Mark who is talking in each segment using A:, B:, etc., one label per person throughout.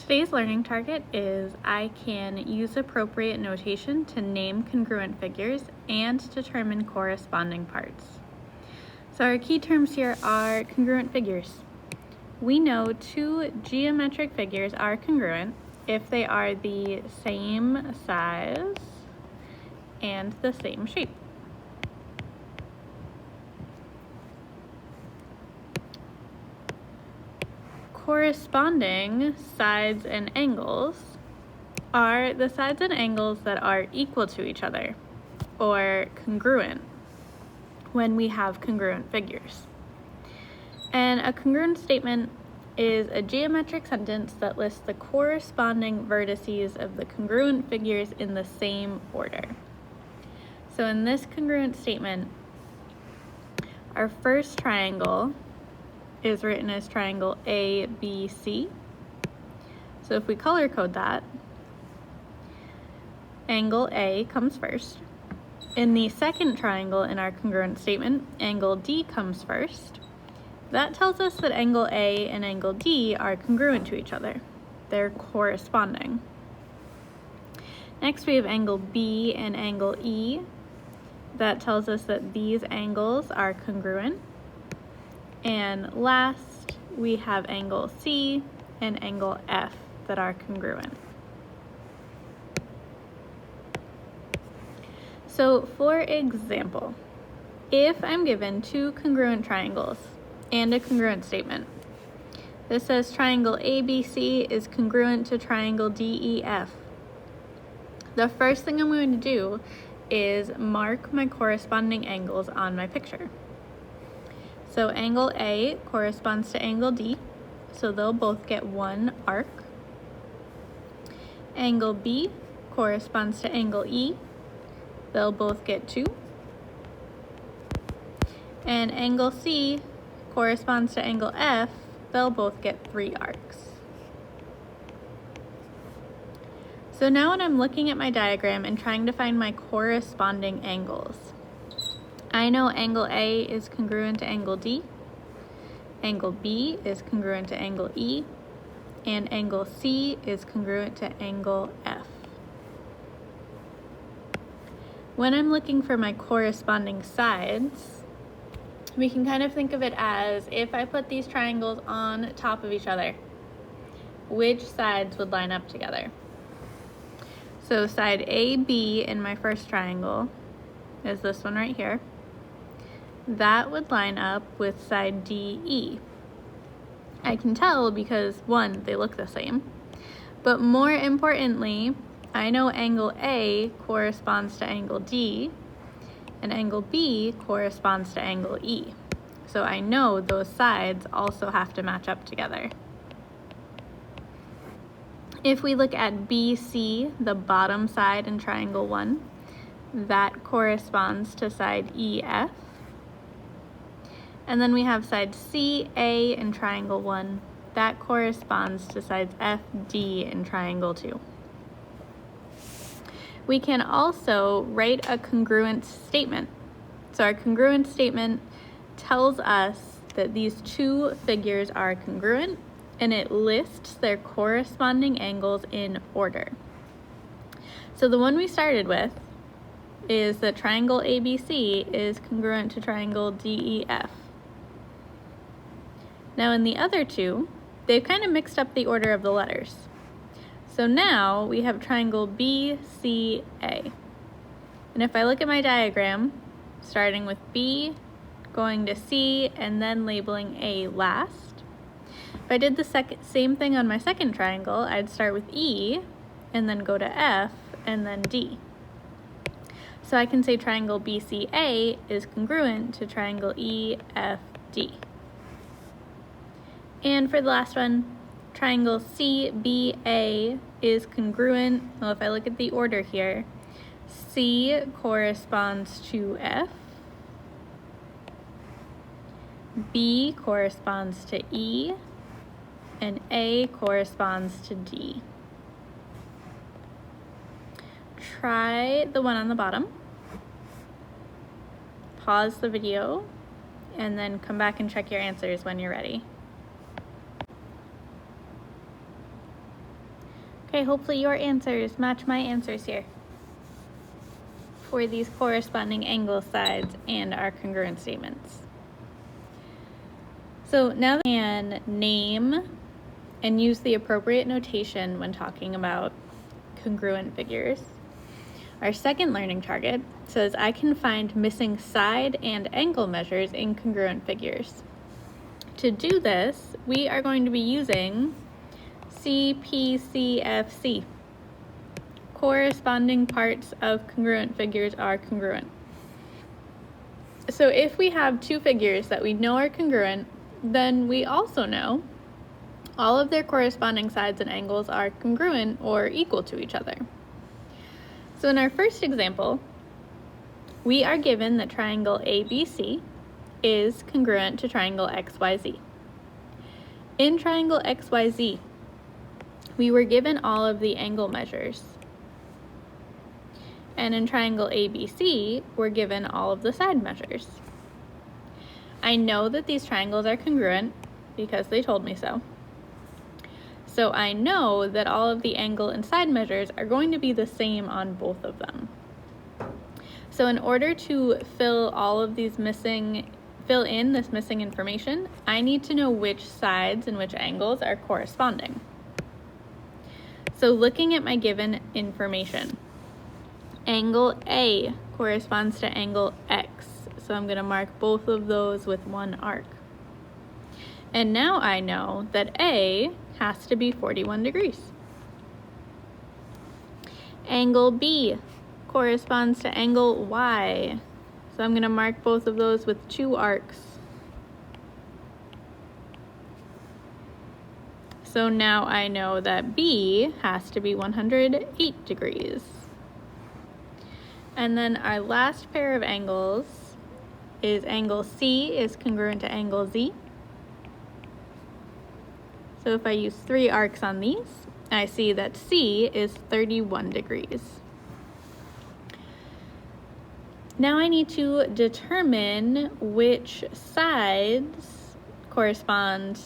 A: Today's learning target is I can use appropriate notation to name congruent figures and determine corresponding parts. So our key terms here are congruent figures. We know two geometric figures are congruent if they are the same size and the same shape. Corresponding sides and angles are the sides and angles that are equal to each other, or congruent, when we have congruent figures. And a congruent statement is a geometric sentence that lists the corresponding vertices of the congruent figures in the same order. So in this congruent statement, our first triangle is written as triangle ABC. So if we color code that, angle A comes first. In the second triangle in our congruent statement, angle D comes first. That tells us that angle A and angle D are congruent to each other. They're corresponding. Next we have angle B and angle E. That tells us that these angles are congruent. And last, we have angle C and angle F that are congruent. So for example, if I'm given two congruent triangles and a congruent statement, this says triangle ABC is congruent to triangle DEF. The first thing I'm going to do is mark my corresponding angles on my picture. So angle A corresponds to angle D, so they'll both get one arc. Angle B corresponds to angle E, they'll both get two. And angle C corresponds to angle F, they'll both get 3 arcs. So now when I'm looking at my diagram and trying to find my corresponding angles, I know angle A is congruent to angle D, angle B is congruent to angle E, and angle C is congruent to angle F. When I'm looking for my corresponding sides, we can kind of think of it as if I put these triangles on top of each other, which sides would line up together? So side AB in my first triangle is this one right here. That would line up with side DE. I can tell because, one, they look the same, but more importantly, I know angle A corresponds to angle D, and angle B corresponds to angle E. So I know those sides also have to match up together. If we look at BC, the bottom side in triangle 1, that corresponds to side EF. And then we have side CA in triangle 1. That corresponds to sides FD in triangle 2. We can also write a congruent statement. So our congruent statement tells us that these two figures are congruent, and it lists their corresponding angles in order. So the one we started with is that triangle ABC is congruent to triangle DEF. Now in the other two, they've kind of mixed up the order of the letters. So now we have triangle BCA. And if I look at my diagram, starting with B, going to C, and then labeling A last, if I did the same thing on my second triangle, I'd start with E, and then go to F, and then D. So I can say triangle BCA is congruent to triangle EFD. And for the last one, triangle CBA is congruent, well, if I look at the order here, C corresponds to F, B corresponds to E, and A corresponds to D. Try the one on the bottom, pause the video, and then come back and check your answers when you're ready. Okay, hopefully your answers match my answers here for these corresponding angle sides and our congruent statements. So now that we can name and use the appropriate notation when talking about congruent figures, our second learning target says I can find missing side and angle measures in congruent figures. To do this, we are going to be using CPCFC. Corresponding parts of congruent figures are congruent. So if we have two figures that we know are congruent, then we also know all of their corresponding sides and angles are congruent or equal to each other. So in our first example, we are given that triangle ABC is congruent to triangle XYZ. In triangle XYZ, we were given all of the angle measures. And in triangle ABC, we're given all of the side measures. I know that these triangles are congruent because they told me so. So I know that all of the angle and side measures are going to be the same on both of them. So in order to fill in this missing information, I need to know which sides and which angles are corresponding. So looking at my given information, angle A corresponds to angle X. So I'm going to mark both of those with one arc. And now I know that A has to be 41 degrees. Angle B corresponds to angle Y. So I'm going to mark both of those with two arcs. So now I know that B has to be 108 degrees. And then our last pair of angles is angle C is congruent to angle Z. So if I use three arcs on these, I see that C is 31 degrees. Now I need to determine which sides correspond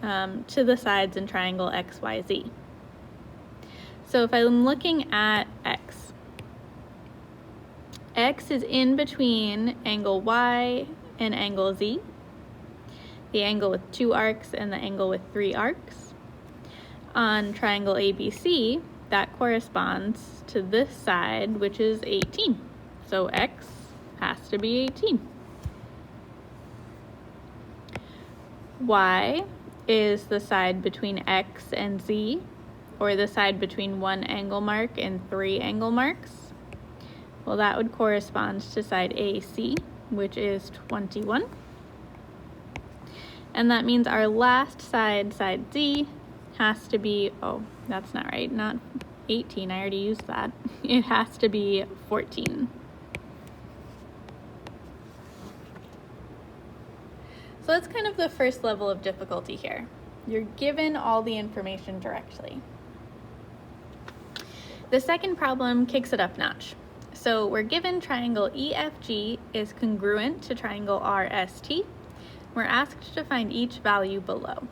A: to the sides in triangle XYZ. So if I'm looking at X, X is in between angle Y and angle Z, the angle with two arcs and the angle with three arcs. On triangle ABC, that corresponds to this side, which is 18. So X has to be 18. Y is the side between X and Z, or the side between one angle mark and three angle marks. Well, that would correspond to side AC, which is 21. And that means our last side, side Z, has to be, oh, that's not right, not 18, I already used that. It has to be 14. So that's kind of the first level of difficulty here. You're given all the information directly. The second problem kicks it up a notch. So we're given triangle EFG is congruent to triangle RST. We're asked to find each value below.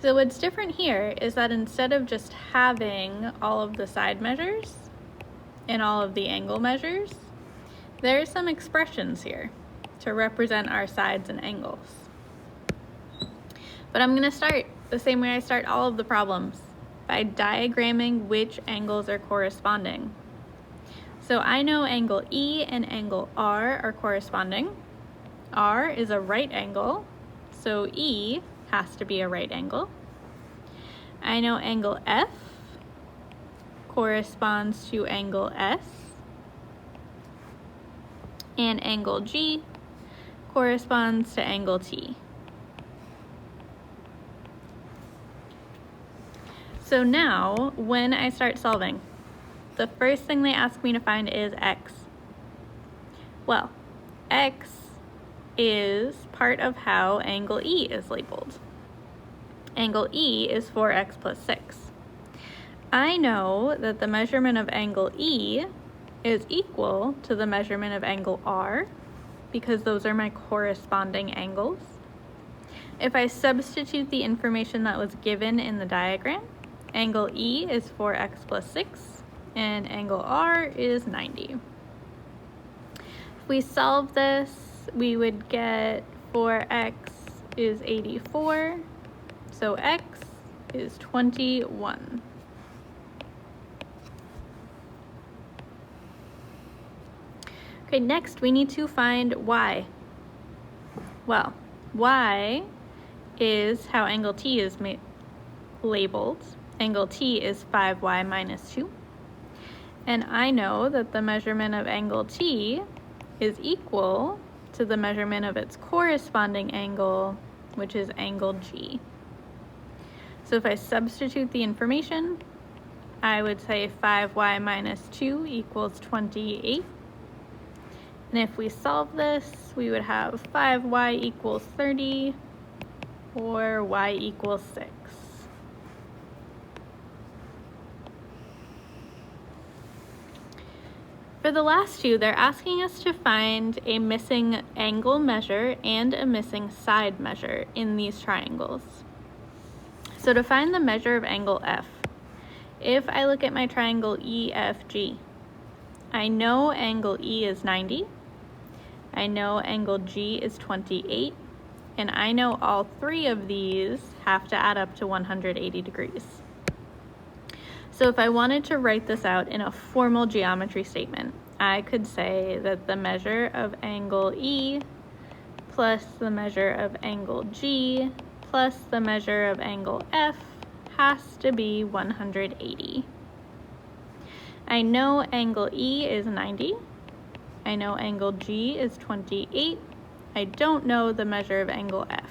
A: So what's different here is that instead of just having all of the side measures and all of the angle measures, there are some expressions here to represent our sides and angles. But I'm going to start the same way I start all of the problems, by diagramming which angles are corresponding. So I know angle E and angle R are corresponding. R is a right angle, so E has to be a right angle. I know angle F corresponds to angle S, and angle G corresponds to angle T. So now, when I start solving, the first thing they ask me to find is X. Well, X is part of how angle E is labeled. Angle E is 4x plus 6. I know that the measurement of angle E is equal to the measurement of angle R, because those are my corresponding angles. If I substitute the information that was given in the diagram, Angle E is 4x plus 6, and angle R is 90. If we solve this, we would get 4x is 84, so x is 21. Okay, next we need to find y. Well, y is how angle T is labeled. Angle T is 5y minus 2. And I know that the measurement of angle T is equal to the measurement of its corresponding angle, which is angle G. So if I substitute the information, I would say 5y minus 2 equals 28. And if we solve this, we would have 5y equals 30, or y equals 6. For the last two, they're asking us to find a missing angle measure and a missing side measure in these triangles. So to find the measure of angle F, if I look at my triangle EFG, I know angle E is 90, I know angle G is 28, and I know all three of these have to add up to 180 degrees. So if I wanted to write this out in a formal geometry statement, I could say that the measure of angle E plus the measure of angle G plus the measure of angle F has to be 180. I know angle E is 90. I know angle G is 28. I don't know the measure of angle F.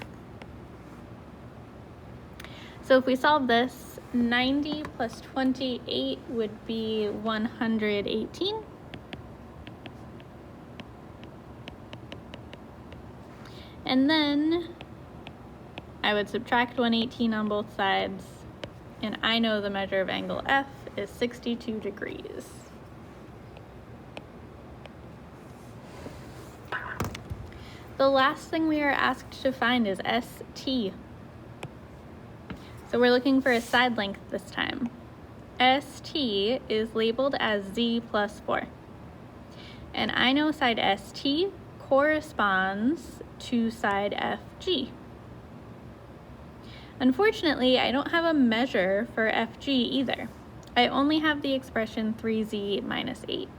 A: So if we solve this, 90 plus 28 would be 118. And then I would subtract 118 on both sides, and I know the measure of angle F is 62 degrees. The last thing we are asked to find is ST. So we're looking for a side length this time. ST is labeled as Z plus 4. And I know side ST corresponds to side FG. Unfortunately, I don't have a measure for FG either. I only have the expression 3Z minus 8.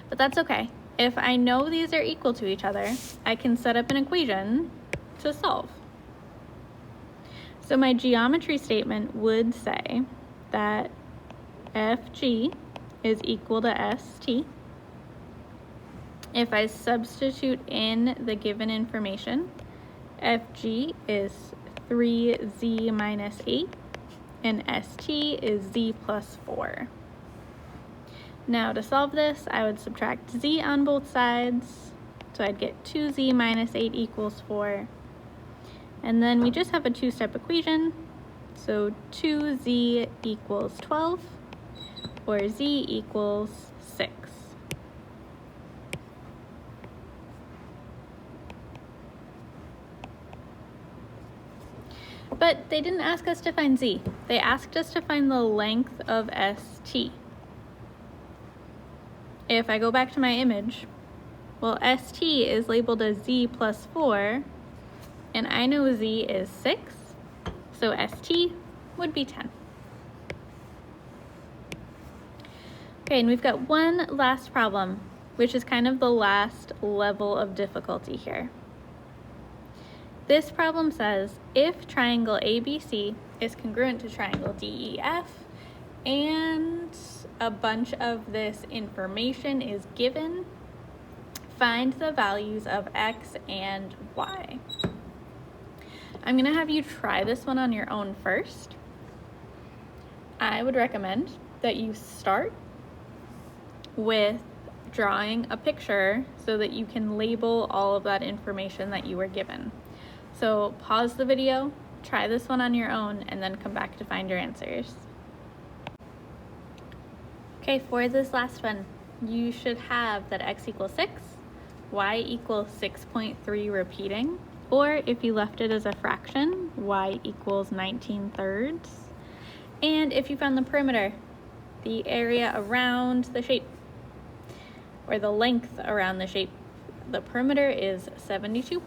A: But that's okay. If I know these are equal to each other, I can set up an equation to solve. So my geometry statement would say that FG is equal to ST. If I substitute in the given information, FG is 3Z minus 8, and ST is Z plus 4. Now to solve this, I would subtract Z on both sides, so I'd get 2Z minus 8 equals 4. And then we just have a two-step equation, so 2Z equals 12, or Z equals 6. But they didn't ask us to find Z. They asked us to find the length of ST. If I go back to my image, well, ST is labeled as Z plus 4, and I know Z is 6, so ST would be 10. Okay, and we've got one last problem, which is kind of the last level of difficulty here. This problem says, if triangle ABC is congruent to triangle DEF, and a bunch of this information is given, find the values of X and Y. I'm gonna have you try this one on your own first. I would recommend that you start with drawing a picture so that you can label all of that information that you were given. So pause the video, try this one on your own, and then come back to find your answers. Okay, for this last one, you should have that X equals 6, Y equals 6.3 repeating, or if you left it as a fraction, Y equals 19 thirds, And if you found the perimeter, the area around the shape, or the length around the shape, the perimeter is 72.